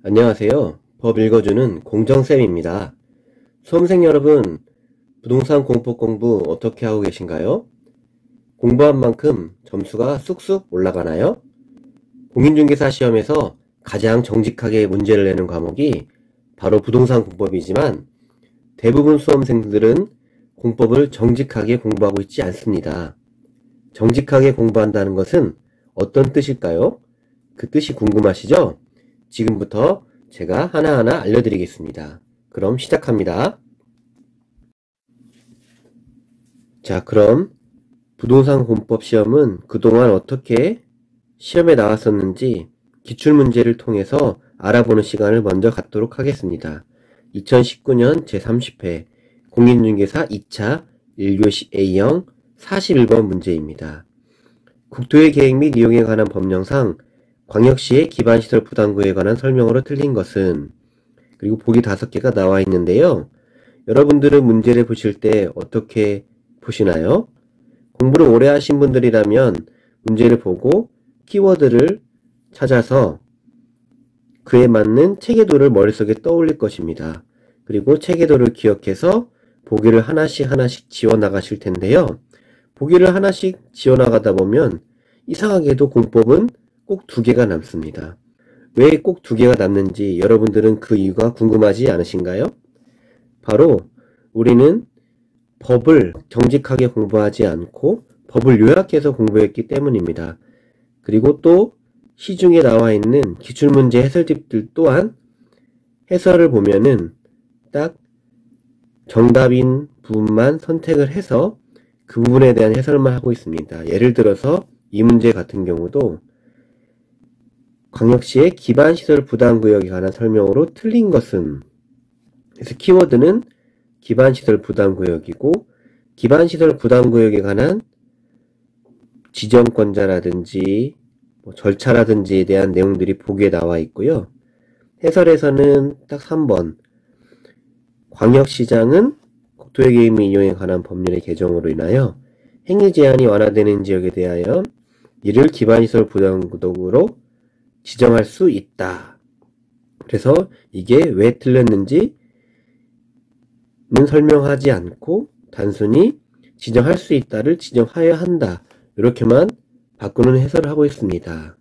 안녕하세요. 법 읽어주는 공정쌤입니다. 수험생 여러분, 부동산 공법 공부 어떻게 하고 계신가요? 공부한 만큼 점수가 쑥쑥 올라가나요? 공인중개사 시험에서 가장 정직하게 문제를 내는 과목이 바로 부동산 공법이지만 대부분 수험생들은 공법을 정직하게 공부하고 있지 않습니다. 정직하게 공부한다는 것은 어떤 뜻일까요? 그 뜻이 궁금하시죠? 지금부터 제가 하나하나 알려드리겠습니다. 그럼 시작합니다. 자, 그럼 부동산 공법 시험은 그동안 어떻게 시험에 나왔었는지 기출문제를 통해서 알아보는 시간을 먼저 갖도록 하겠습니다. 2019년 제30회 공인중개사 2차 1교시 A형 41번 문제입니다. 국토의 계획 및 이용에 관한 법령상 광역시의 기반시설 부담구에 관한 설명으로 틀린 것은, 그리고 보기 5개가 나와 있는데요. 여러분들은 문제를 보실 때 어떻게 보시나요? 공부를 오래 하신 분들이라면 문제를 보고 키워드를 찾아서 그에 맞는 체계도를 머릿속에 떠올릴 것입니다. 그리고 체계도를 기억해서 보기를 하나씩 지워나가실 텐데요. 보기를 하나씩 지워나가다 보면 이상하게도 공법은 꼭 2개가 남습니다. 왜 꼭 2개가 남는지 여러분들은 그 이유가 궁금하지 않으신가요? 바로 우리는 법을 정직하게 공부하지 않고 법을 요약해서 공부했기 때문입니다. 그리고 또 시중에 나와 있는 기출문제 해설집들 또한 해설을 보면은 딱 정답인 부분만 선택을 해서 그 부분에 대한 해설만 하고 있습니다. 예를 들어서 이 문제 같은 경우도 광역시의 기반시설 부담구역에 관한 설명으로 틀린 것은, 그래서 키워드는 기반시설 부담구역이고 기반시설 부담구역에 관한 지정권자라든지 절차라든지에 대한 내용들이 보기에 나와 있고요. 해설에서는 딱 3번 광역시장은 국토의 계획 및 이용에 관한 법률의 개정으로 인하여 행위 제한이 완화되는 지역에 대하여 이를 기반시설 부담구역으로 지정할 수 있다. 그래서 이게 왜 틀렸는지는 설명하지 않고 단순히 지정할 수 있다를 지정하여야 한다. 이렇게만 바꾸는 해설을 하고 있습니다.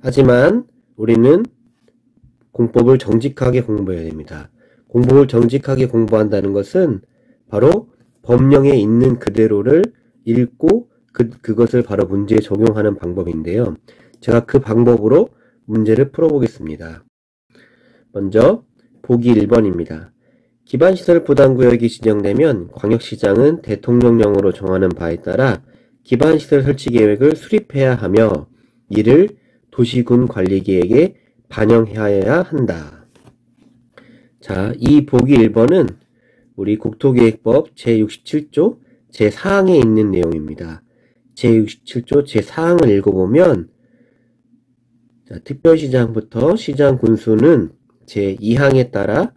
하지만 우리는 공법을 정직하게 공부해야 됩니다. 공법을 정직하게 공부한다는 것은 바로 법령에 있는 그대로를 읽고 그것을 바로 문제에 적용하는 방법인데요. 제가 그 방법으로 문제를 풀어보겠습니다. 먼저 보기 1번입니다. 기반시설 부담구역이 지정되면 광역시장은 대통령령으로 정하는 바에 따라 기반시설 설치 계획을 수립해야 하며 이를 도시군 관리계획에 반영하여야 한다. 자, 이 보기 1번은 우리 국토계획법 제67조 제4항에 있는 내용입니다. 제67조 제4항을 읽어보면 특별시장부터 시장 군수는 제2항에 따라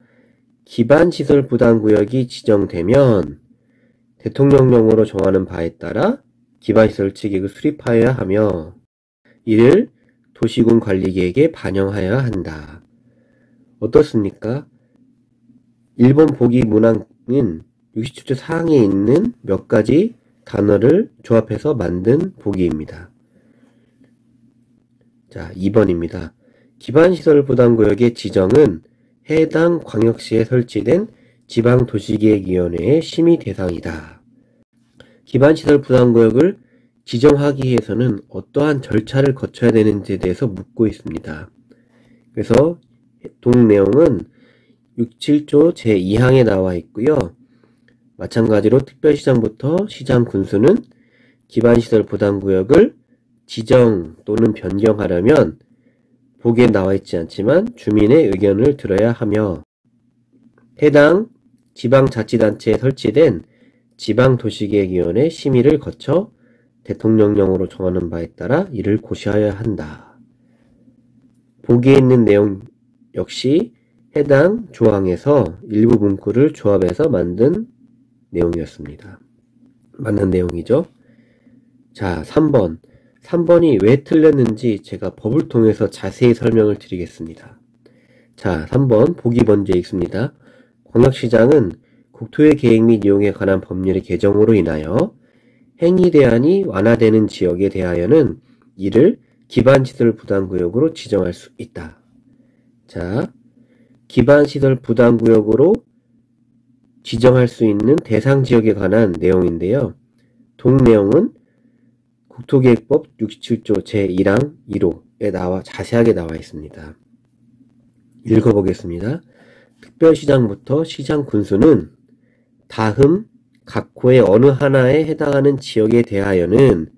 기반시설 부담구역이 지정되면 대통령령으로 정하는 바에 따라 기반시설 설치 계획을 수립하여야 하며 이를 도시군 관리계획에 반영하여야 한다. 어떻습니까? 1번 보기 문항은 67조 4항에 있는 몇 가지 단어를 조합해서 만든 보기입니다. 자, 2번입니다. 기반시설 부담구역의 지정은 해당 광역시에 설치된 지방도시계획위원회의 심의 대상이다. 기반시설 부담구역을 지정하기 위해서는 어떠한 절차를 거쳐야 되는지에 대해서 묻고 있습니다. 그래서 동 내용은 67조 제2항에 나와 있고요. 마찬가지로 특별시장부터 시장 군수는 기반시설 부담구역을 지정 또는 변경하려면 보기에 나와 있지 않지만 주민의 의견을 들어야 하며 해당 지방자치단체에 설치된 지방도시계획위원회 심의를 거쳐 대통령령으로 정하는 바에 따라 이를 고시하여야 한다. 보기에 있는 내용 역시 해당 조항에서 일부 문구를 조합해서 만든 내용이었습니다. 맞는 내용이죠. 자, 3번. 3번이 왜 틀렸는지 제가 법을 통해서 자세히 설명을 드리겠습니다. 자, 3번 보기 먼저 읽습니다. 광역시장은 국토의 계획 및 이용에 관한 법률의 개정으로 인하여 행위 대안이 완화되는 지역에 대하여는 이를 기반시설 부담구역으로 지정할 수 있다. 자, 기반시설 부담구역으로 지정할 수 있는 대상 지역에 관한 내용인데요. 동내용은 국토계획법 67조 제1항 1호에 자세하게 나와 있습니다. 읽어보겠습니다. 특별시장부터 시장 군수는 다음 각 호의 어느 하나에 해당하는 지역에 대하여는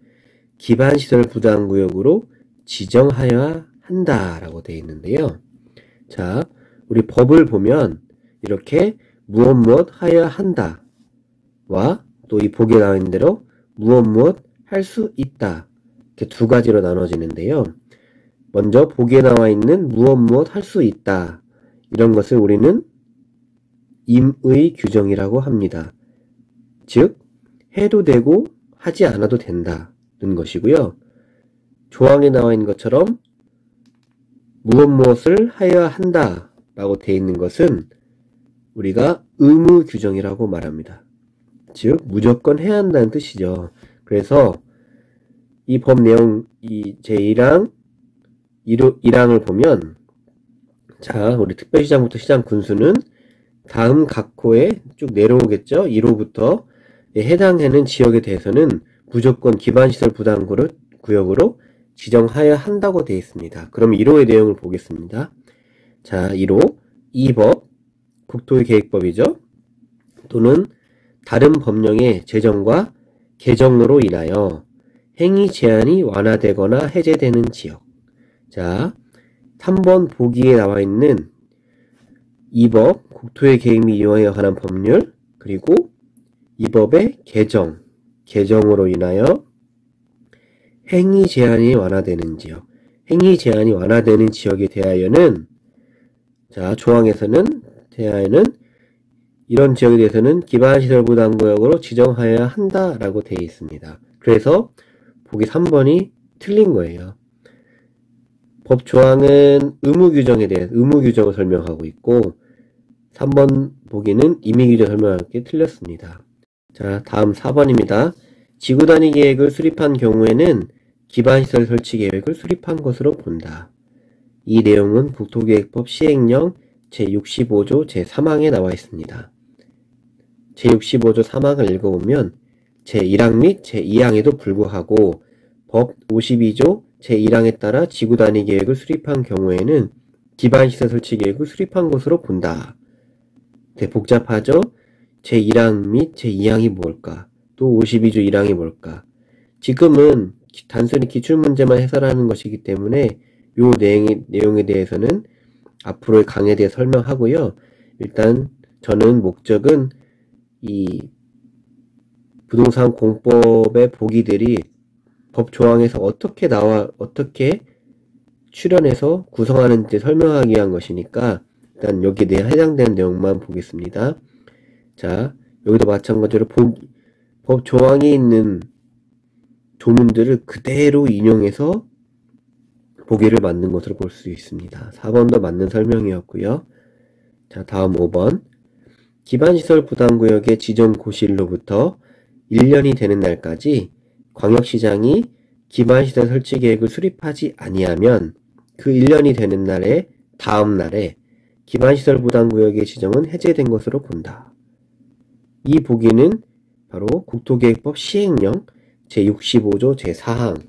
기반시설 부담구역으로 지정하여야 한다라고 되어 있는데요. 자, 우리 법을 보면 이렇게 무엇 하여야 한다와 또 이 보기에 나와 있는 대로 무엇 할 수 있다, 이렇게 두 가지로 나눠지는데요. 먼저 보기에 나와 있는 무엇 할 수 있다, 이런 것을 우리는 임의 규정이라고 합니다. 즉 해도 되고 하지 않아도 된다는 것이고요. 조항에 나와 있는 것처럼 무엇을 하여야 한다 라고 되어 있는 것은 우리가 의무 규정이라고 말합니다. 즉 무조건 해야 한다는 뜻이죠. 그래서 이 법 내용 이 제1항 1항을 보면, 자, 우리 특별시장부터 시장 군수는 다음 각 호에 쭉 내려오겠죠. 1호부터 해당하는 지역에 대해서는 무조건 기반시설 부담구역으로 지정하여야 한다고 되어 있습니다. 그럼 1호의 내용을 보겠습니다. 자, 1호, 이 법, 국토의 계획법이죠. 또는 다른 법령의 제정과 개정으로 인하여 행위 제한이 완화되거나 해제되는 지역. 자, 3번 보기에 나와 있는 이 법, 국토의 계획 및 이용에 관한 법률, 그리고 이 법의 개정으로 인하여 행위 제한이 완화되는 지역. 행위 제한이 완화되는 지역에 대하여는, 자, 조항에서는 이런 지역에 대해서는 기반시설 부담구역으로 지정하여야 한다라고 되어 있습니다. 그래서 보기 3번이 틀린 거예요. 법 조항은 의무 규정을 설명하고 있고 3번 보기는 임의 규정 설명할 게 틀렸습니다. 자, 다음 4번입니다. 지구 단위 계획을 수립한 경우에는 기반시설 설치 계획을 수립한 것으로 본다. 이 내용은 국토계획법 시행령 제65조 제3항에 나와 있습니다. 제65조 3항을 읽어보면 제1항 및 제2항에도 불구하고 법 52조 제1항에 따라 지구 단위 계획을 수립한 경우에는 기반시설 설치 계획을 수립한 것으로 본다. 되게 복잡하죠? 제1항 및 제2항이 뭘까? 또 52조 1항이 뭘까? 지금은 단순히 기출문제만 해설하는 것이기 때문에 요 내용에 대해서는 앞으로의 강의에 대해 설명하고요. 일단 저는 목적은 이 부동산 공법의 보기들이 법 조항에서 어떻게 출연해서 구성하는지 설명하기 위한 것이니까 일단 여기에 해당되는 내용만 보겠습니다. 자, 여기도 마찬가지로 법 조항에 있는 조문들을 그대로 인용해서 보기를 만든 것으로 볼 수 있습니다. 4번도 맞는 설명이었고요. 자, 다음 5번. 기반시설 부담구역의 지정 고시일로부터 1년이 되는 날까지 광역시장이 기반시설 설치 계획을 수립하지 아니하면 그 1년이 되는 다음 날에 기반시설 부담구역의 지정은 해제된 것으로 본다. 이 보기는 바로 국토계획법 시행령 제65조 제4항에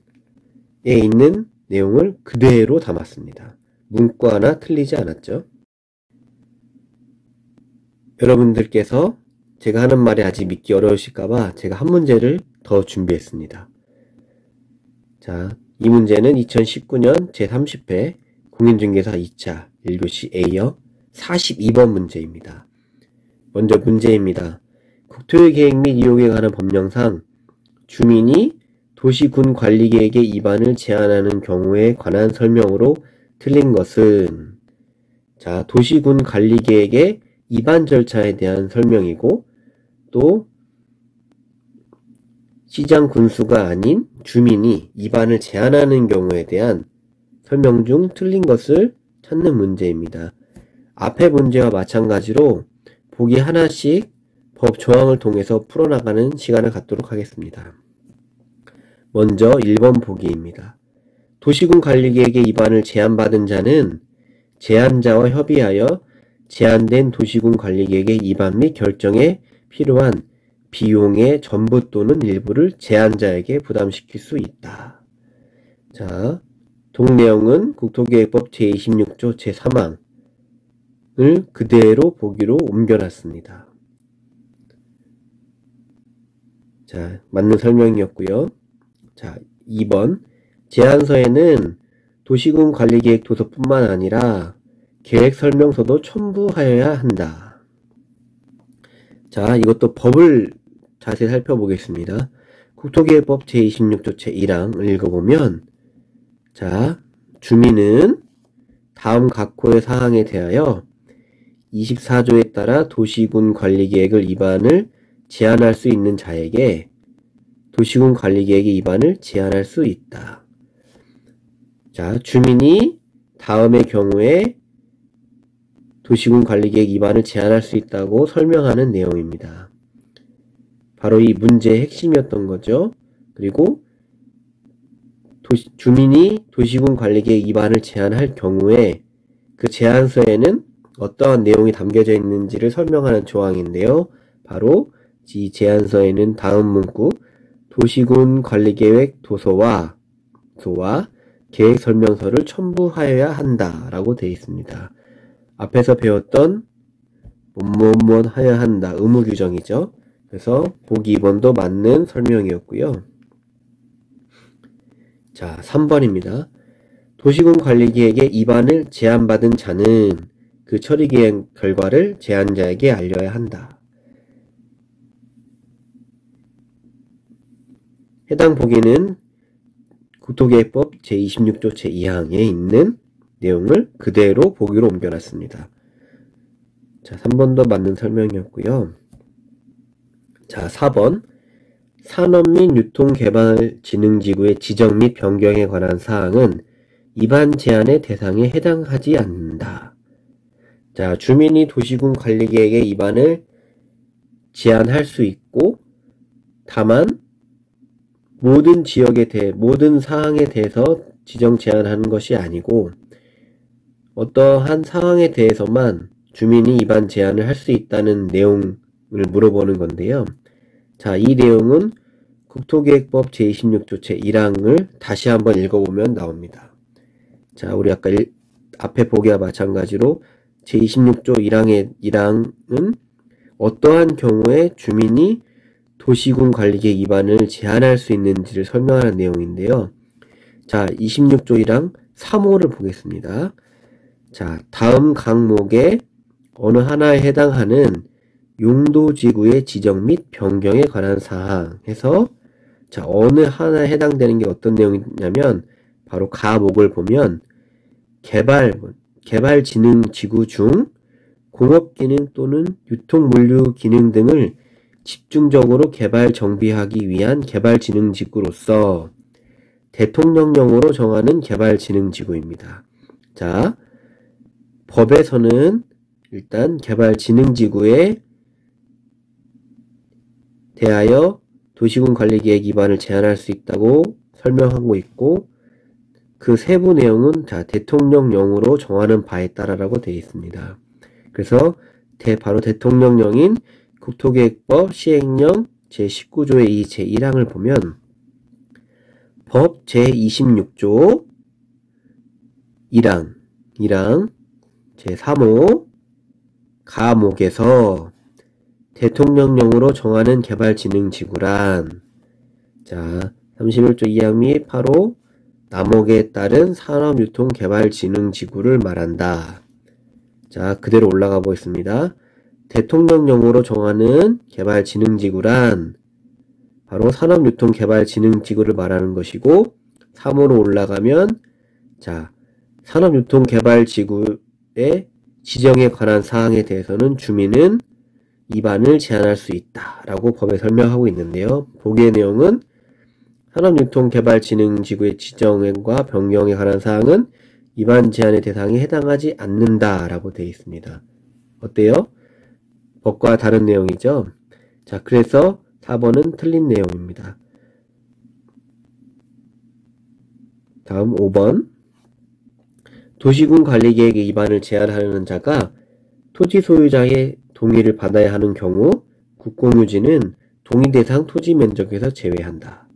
있는 내용을 그대로 담았습니다. 문구 하나 틀리지 않았죠? 여러분들께서 제가 하는 말이 아직 믿기 어려우실까봐 제가 한 문제를 더 준비했습니다. 자, 이 문제는 2019년 제30회 공인중개사 2차 1교시 A형 42번 문제입니다. 먼저 문제입니다. 국토의 계획 및 이용에 관한 법령상 주민이 도시군 관리계획의 위반을 제한하는 경우에 관한 설명으로 틀린 것은, 자, 도시군 관리계획의 위반 절차에 대한 설명이고 또 시장 군수가 아닌 주민이 위반을 제한하는 경우에 대한 설명 중 틀린 것을 찾는 문제입니다. 앞의 문제와 마찬가지로 보기 하나씩 법 조항을 통해서 풀어나가는 시간을 갖도록 하겠습니다. 먼저 1번 보기입니다. 도시군 관리계획의 입안을 제안받은 자는 제안자와 협의하여 제안된 도시군 관리계획의 입안 및 결정에 필요한 비용의 전부 또는 일부를 제안자에게 부담시킬 수 있다. 자, 동내용은 국토계획법 제26조 제3항을 그대로 보기로 옮겨놨습니다. 자, 맞는 설명이었고요. 자, 2번 제안서에는 도시군 관리계획 도서뿐만 아니라 계획설명서도 첨부하여야 한다. 자, 이것도 법을 자세히 살펴보겠습니다. 국토계획법 제26조 제1항을 읽어보면 자, 주민은 다음 각호의 사항에 대하여 24조에 따라 도시군 관리계획을 입안을 제안할 수 있는 자에게 도시군 관리계획의 입안을 제안할 수 있다. 자, 주민이 다음의 경우에 도시군 관리계획 입안을 제안할 수 있다고 설명하는 내용입니다. 바로 이 문제의 핵심이었던 거죠. 그리고 주민이 도시군 관리계획 입안을 제안할 경우에 그 제안서에는 어떠한 내용이 담겨져 있는지를 설명하는 조항인데요. 바로 이 제안서에는 다음 문구 도시군 관리계획 도서와 계획설명서를 첨부하여야 한다 라고 되어 있습니다. 앞에서 배웠던 뭐뭐뭐 하여야 한다 의무규정이죠. 그래서 보기 2번도 맞는 설명이었고요. 자, 3번입니다. 도시군 관리계획의 입안을 제안받은 자는 그 처리계획 결과를 제안자에게 알려야 한다. 해당 보기는 국토계획법 제26조 제2항에 있는 내용을 그대로 보기로 옮겨놨습니다. 자, 3번도 맞는 설명이었고요. 자, 4번 산업 및 유통개발진흥지구의 지정 및 변경에 관한 사항은 입안 제안의 대상에 해당하지 않는다. 자, 주민이 도시군 관리계획의 입안을 제안할 수 있고 다만 모든 지역에 대해 모든 사항에 대해서 지정 제안하는 것이 아니고 어떠한 상황에 대해서만 주민이 입안 제안을 할 수 있다는 내용을 물어보는 건데요. 자, 이 내용은 국토계획법 제26조 제1항을 다시 한번 읽어보면 나옵니다. 자, 우리 아까 앞에 보기와 마찬가지로 제26조 1항은 어떠한 경우에 주민이 도시군 관리계획 입안을 제안할 수 있는지를 설명하는 내용인데요. 자, 26조 1항 3호를 보겠습니다. 자, 다음 항목의 어느 하나에 해당하는 용도지구의 지정 및 변경에 관한 사항 해서 자, 어느 하나에 해당되는 게 어떤 내용이냐면 바로 가목을 보면 개발진흥지구 중 공업기능 또는 유통물류기능 등을 집중적으로 개발 정비하기 위한 개발진흥지구로서 대통령령으로 정하는 개발진흥지구입니다. 자, 법에서는 일단 개발진흥지구에 대하여 도시군 관리계획 입안을 제안할 수 있다고 설명하고 있고 그 세부 내용은 자, 대통령령으로 정하는 바에 따라라고 되어 있습니다. 그래서 바로 대통령령인 국토계획법 시행령 제19조의 이 제1항을 보면 법 제26조 1항 제3호 가목에서 대통령령으로 정하는 개발진흥지구란 자 31조 2항 및 8호 남목에 따른 산업유통개발진흥지구를 말한다. 자, 그대로 올라가 보겠습니다. 대통령령으로 정하는 개발진흥지구란 바로 산업유통개발진흥지구를 말하는 것이고 3호로 올라가면 자, 산업유통개발지구의 지정에 관한 사항에 대해서는 주민은 입안을 제안할 수 있다라고 법에 설명하고 있는데요. 보기의 내용은 산업유통개발진흥지구의 지정과 변경에 관한 사항은 위반 제한의 대상에 해당하지 않는다 라고 되어 있습니다. 어때요? 법과 다른 내용이죠? 자, 그래서 4번은 틀린 내용입니다. 다음 5번. 도시군 관리계획의 위반을 제한하려는 자가 토지 소유자의 동의를 받아야 하는 경우 국공유지는 동의 대상 토지 면적에서 제외한다.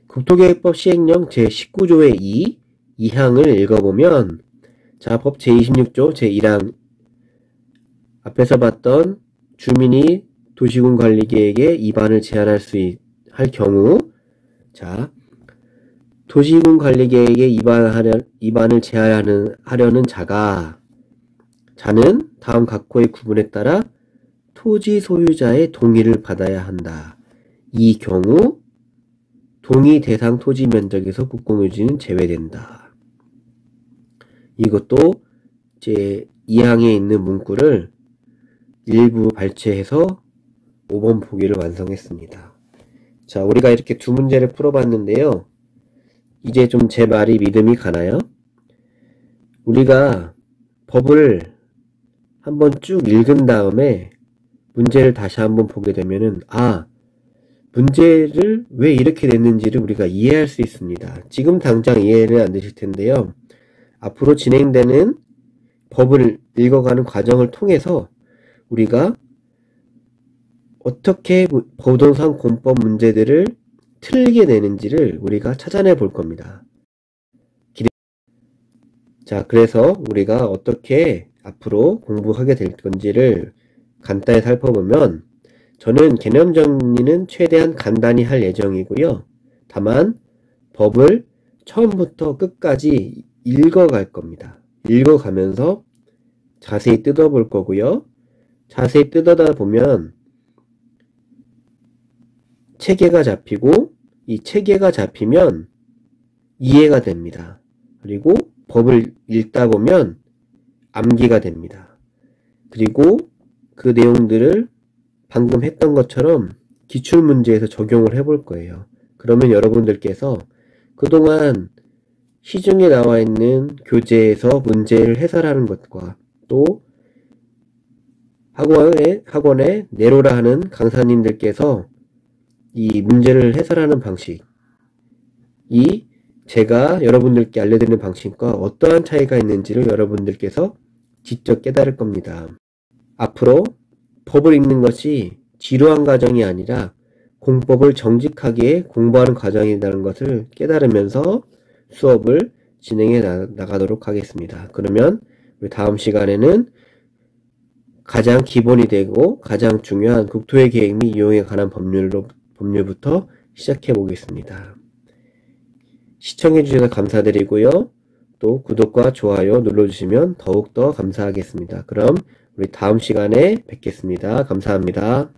국토계획법 시행령 제19조의 2항을 읽어보면, 자, 법 제26조 제1항 앞에서 봤던 주민이 도시군 관리계획의 위반을 제한할 경우, 자, 도시군 관리계획의 위반을 제한하려는 자는 다음 각호의 구분에 따라 토지 소유자의 동의를 받아야 한다. 이 경우 동의 대상 토지 면적에서 국공유지는 제외된다. 이것도 제 2항에 있는 문구를 일부 발췌해서 5번 보기를 완성했습니다. 자, 우리가 이렇게 두 문제를 풀어봤는데요. 이제 좀 제 말이 믿음이 가나요? 우리가 법을 한번 쭉 읽은 다음에 문제를 다시 한번 보게 되면은, 문제를 왜 이렇게 냈는지를 우리가 이해할 수 있습니다. 지금 당장 이해는 안 되실 텐데요. 앞으로 진행되는 법을 읽어가는 과정을 통해서 우리가 어떻게 부동산 공법 문제들을 틀리게 내는지를 우리가 찾아내 볼 겁니다. 자, 그래서 우리가 어떻게 앞으로 공부하게 될 건지를 간단히 살펴보면, 저는 개념 정리는 최대한 간단히 할 예정이고요. 다만 법을 처음부터 끝까지 읽어갈 겁니다. 읽어가면서 자세히 뜯어볼 거고요. 자세히 뜯어다 보면 체계가 잡히고, 이 체계가 잡히면 이해가 됩니다. 그리고 법을 읽다 보면 암기가 됩니다. 그리고 그 내용들을 방금 했던 것처럼 기출문제에서 적용을 해볼 거예요. 그러면 여러분들께서 그동안 시중에 나와 있는 교재에서 문제를 해설하는 것과 또 학원에 내로라 하는 강사님들께서 이 문제를 해설하는 방식이 제가 여러분들께 알려드리는 방식과 어떠한 차이가 있는지를 여러분들께서 직접 깨달을 겁니다. 앞으로 법을 읽는 것이 지루한 과정이 아니라 공법을 정직하게 공부하는 과정이라는 것을 깨달으면서 수업을 진행해 나가도록 하겠습니다. 그러면 우리 다음 시간에는 가장 기본이 되고 가장 중요한 국토의 계획 및 이용에 관한 법률부터 시작해 보겠습니다. 시청해 주셔서 감사드리고요. 또 구독과 좋아요 눌러주시면 더욱더 감사하겠습니다. 그럼 우리 다음 시간에 뵙겠습니다. 감사합니다.